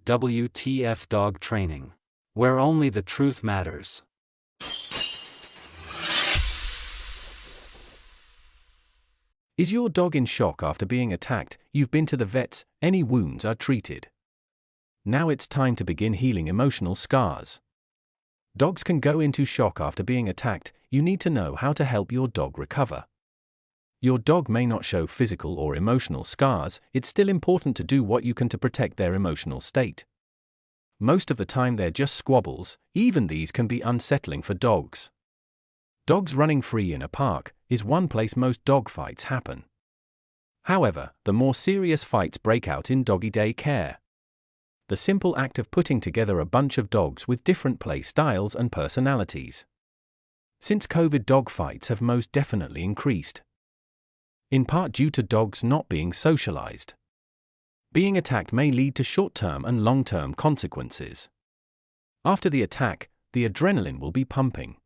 WTF Dog Training, where only the truth matters. Is your dog in shock after being attacked? You've been to the vets, any wounds are treated. Now it's time to begin healing emotional scars. Dogs can go into shock after being attacked. You need to know how to help your dog recover. Your dog may not show physical or emotional scars, it's still important to do what you can to protect their emotional state. Most of the time they're just squabbles, even these can be unsettling for dogs. Dogs running free in a park is one place most dog fights happen. However, the more serious fights break out in doggy day care. The simple act of putting together a bunch of dogs with different play styles and personalities. Since COVID, dog fights have most definitely increased. In part due to dogs not being socialized. Being attacked may lead to short-term and long-term consequences. After the attack, the adrenaline will be pumping.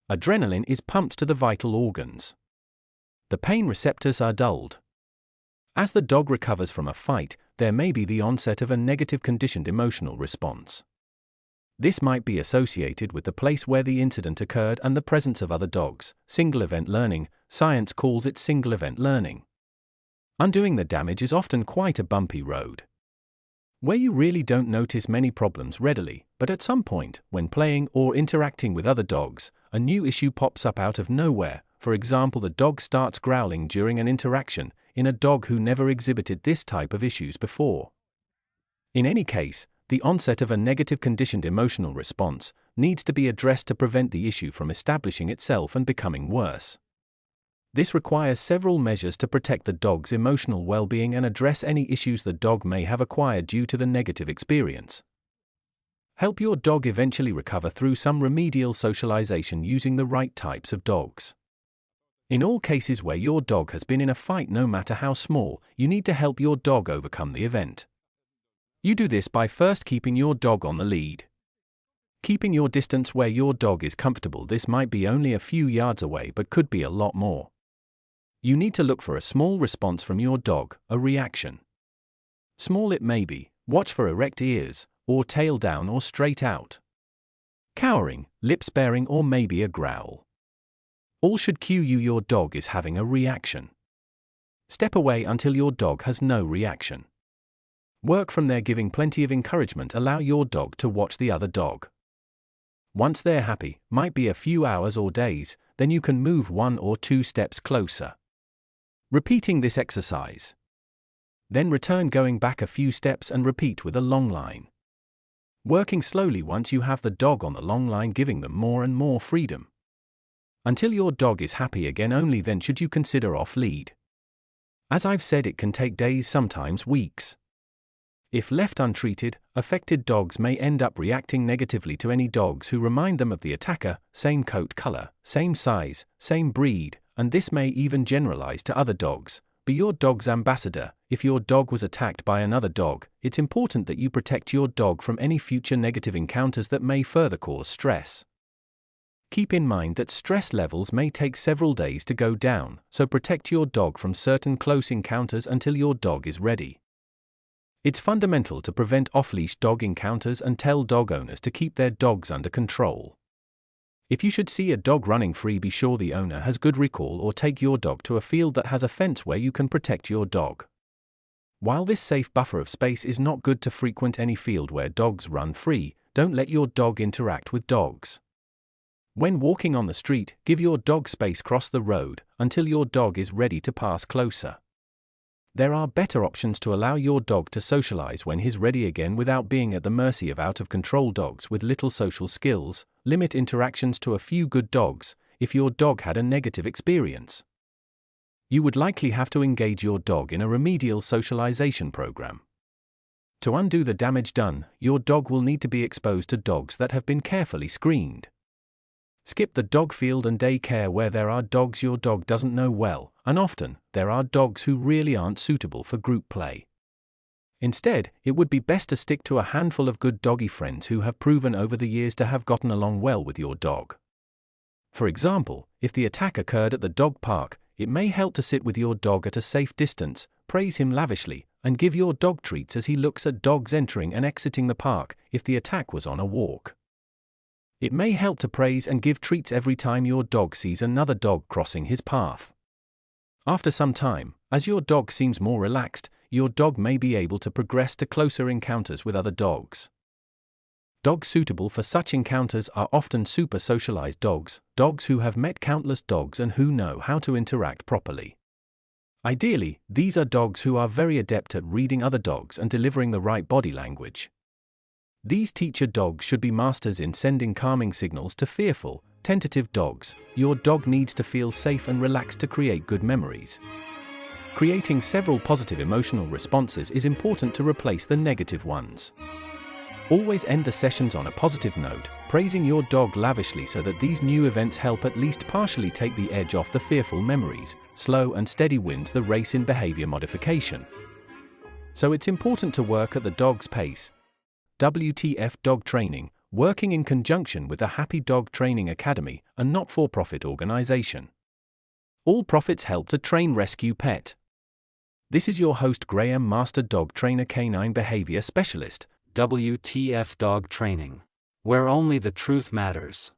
Adrenaline is pumped to the vital organs. The pain receptors are dulled. As the dog recovers from a fight, there may be the onset of a negative conditioned emotional response. This might be associated with the place where the incident occurred and the presence of other dogs. Single event learning, science calls it single event learning. Undoing the damage is often quite a bumpy road, where you really don't notice many problems readily, but at some point, when playing or interacting with other dogs, a new issue pops up out of nowhere. For example, the dog starts growling during an interaction, in a dog who never exhibited this type of issues before. In any case, the onset of a negative conditioned emotional response needs to be addressed to prevent the issue from establishing itself and becoming worse. This requires several measures to protect the dog's emotional well-being and address any issues the dog may have acquired due to the negative experience. Help your dog eventually recover through some remedial socialization using the right types of dogs. In all cases where your dog has been in a fight, no matter how small, you need to help your dog overcome the event. You do this by first keeping your dog on the lead. Keeping your distance where your dog is comfortable. This might be only a few yards away but could be a lot more. You need to look for a small response from your dog, a reaction. Small it may be, watch for erect ears, or tail down or straight out. Cowering, lip sparing, or maybe a growl. All should cue you your dog is having a reaction. Step away until your dog has no reaction. Work from there, giving plenty of encouragement. Allow your dog to watch the other dog. Once they're happy, might be a few hours or days, then you can move 1 or 2 steps closer. Repeating this exercise. Then return, going back a few steps, and repeat with a long line. Working slowly once you have the dog on the long line, giving them more and more freedom. Until your dog is happy again, only then should you consider off lead. As I've said, it can take days, sometimes weeks. If left untreated, affected dogs may end up reacting negatively to any dogs who remind them of the attacker, same coat color, same size, same breed, and this may even generalize to other dogs. Be your dog's ambassador. If your dog was attacked by another dog, it's important that you protect your dog from any future negative encounters that may further cause stress. Keep in mind that stress levels may take several days to go down, so protect your dog from certain close encounters until your dog is ready. It's fundamental to prevent off-leash dog encounters and tell dog owners to keep their dogs under control. If you should see a dog running free, be sure the owner has good recall or take your dog to a field that has a fence where you can protect your dog. While this safe buffer of space is not good to frequent any field where dogs run free, don't let your dog interact with dogs. When walking on the street, give your dog space, cross the road until your dog is ready to pass closer. There are better options to allow your dog to socialize when he's ready again without being at the mercy of out-of-control dogs with little social skills. Limit interactions to a few good dogs. If your dog had a negative experience, you would likely have to engage your dog in a remedial socialization program. To undo the damage done, your dog will need to be exposed to dogs that have been carefully screened. Skip the dog field and daycare where there are dogs your dog doesn't know well, and often, there are dogs who really aren't suitable for group play. Instead, it would be best to stick to a handful of good doggy friends who have proven over the years to have gotten along well with your dog. For example, if the attack occurred at the dog park, it may help to sit with your dog at a safe distance, praise him lavishly, and give your dog treats as he looks at dogs entering and exiting the park, if the attack was on a walk. It may help to praise and give treats every time your dog sees another dog crossing his path. After some time, as your dog seems more relaxed, your dog may be able to progress to closer encounters with other dogs. Dogs suitable for such encounters are often super socialized dogs, dogs who have met countless dogs and who know how to interact properly. Ideally, these are dogs who are very adept at reading other dogs and delivering the right body language. These teacher dogs should be masters in sending calming signals to fearful, tentative dogs. Your dog needs to feel safe and relaxed to create good memories. Creating several positive emotional responses is important to replace the negative ones. Always end the sessions on a positive note, praising your dog lavishly so that these new events help at least partially take the edge off the fearful memories. Slow and steady wins the race in behavior modification. So it's important to work at the dog's pace. WTF Dog Training, working in conjunction with the Happy Dog Training Academy, a not-for-profit organization. All profits help to train rescue pet. This is your host Graham, Master Dog Trainer Canine Behavior Specialist. WTF Dog Training, where only the truth matters.